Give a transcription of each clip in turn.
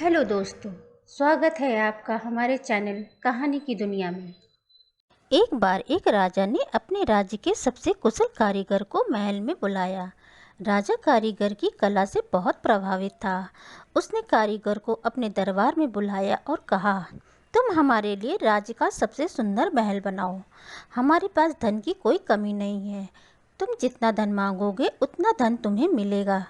Hello दोस्तों, स्वागत है आपका हमारे चैनल कहानी की दुनिया में। एक बार एक राजा ने अपने राज्य के सबसे कुशल कारीगर को महल में बुलाया। राजा कारीगर की कला से बहुत प्रभावित था। उसने कारीगर को अपने दरबार में बुलाया और कहा, तुम हमारे लिए राज्य का सबसे सुंदर महल बनाओ। हमारे पास धन की कोई कमी नहीं है। तुम जितना धन मांगोगे उतना धन तुम्हें मिलेगा।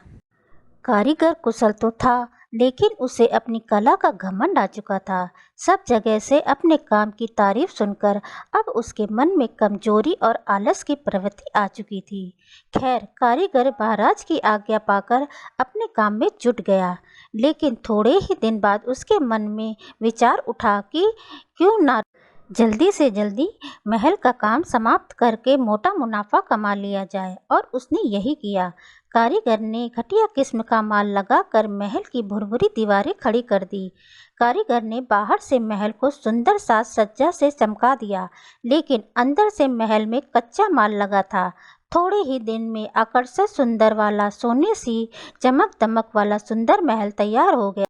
कारीगर कुशल तो था, लेकिन उसे अपनी कला का घमंड आ चुका था। सब जगह से अपने काम की तारीफ सुनकर अब उसके मन में कमजोरी और आलस की प्रवृत्ति आ चुकी थी। खैर, कारीगर महाराज की आज्ञा पाकर अपने काम में जुट गया, लेकिन थोड़े ही दिन बाद उसके मन में विचार उठा कि क्यों ना जल्दी से जल्दी महल का काम समाप्त करके मोटा मुनाफा कमा लिया जाए। और उसने यही किया। कारीगर ने घटिया किस्म का माल लगाकर महल की भुरभुरी दीवारें खड़ी कर दी। कारीगर ने बाहर से महल को सुंदर साज सज्जा से चमका दिया, लेकिन अंदर से महल में कच्चा माल लगा था। थोड़े ही दिन में आकर्षक सुंदर वाला सोने सी चमक दमक वाला सुंदर महल तैयार हो गया।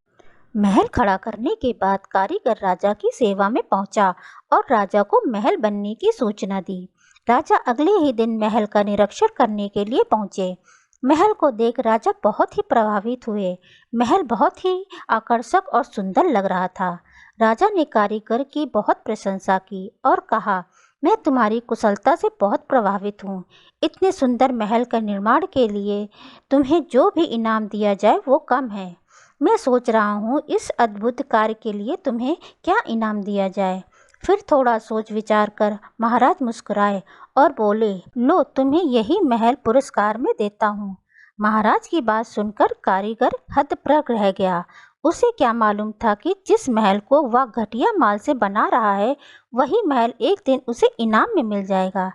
महल खड़ा करने के बाद कारीगर राजा की सेवा में पहुंचा और राजा को महल बनने की सूचना दी। राजा अगले ही दिन महल का निरीक्षण करने के लिए पहुंचे। महल को देख राजा बहुत ही प्रभावित हुए। महल बहुत ही आकर्षक और सुंदर लग रहा था। राजा ने कारीगर की बहुत प्रशंसा की और कहा, मैं तुम्हारी कुशलता से बहुत प्रभावित हूँ। इतने सुंदर महल का निर्माण के लिए तुम्हें जो भी इनाम दिया जाए वो कम है। मैं सोच रहा हूँ इस अद्भुत कार्य के लिए तुम्हें क्या इनाम दिया जाए। फिर थोड़ा सोच विचार कर महाराज मुस्कुराए और बोले, लो, तुम्हें यही महल पुरस्कार में देता हूँ। महाराज की बात सुनकर कारीगर हतप्रभ रह गया। उसे क्या मालूम था कि जिस महल को वह घटिया माल से बना रहा है, वही महल एक दिन उसे इनाम में मिल जाएगा।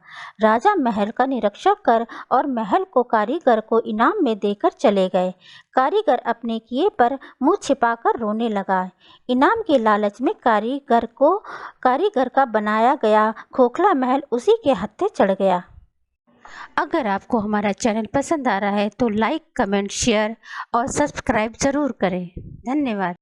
राजा महल का निरीक्षण कर और महल को कारीगर को इनाम में देकर चले गए। कारीगर अपने किए पर मुंह छिपाकर रोने लगा। इनाम के लालच में कारीगर का बनाया गया खोखला महल उसी के हत्थे चढ़ गया। अगर आपको हमारा चैनल पसंद आ रहा है तो लाइक, कमेंट, शेयर और सब्सक्राइब ज़रूर करें। धन्यवाद।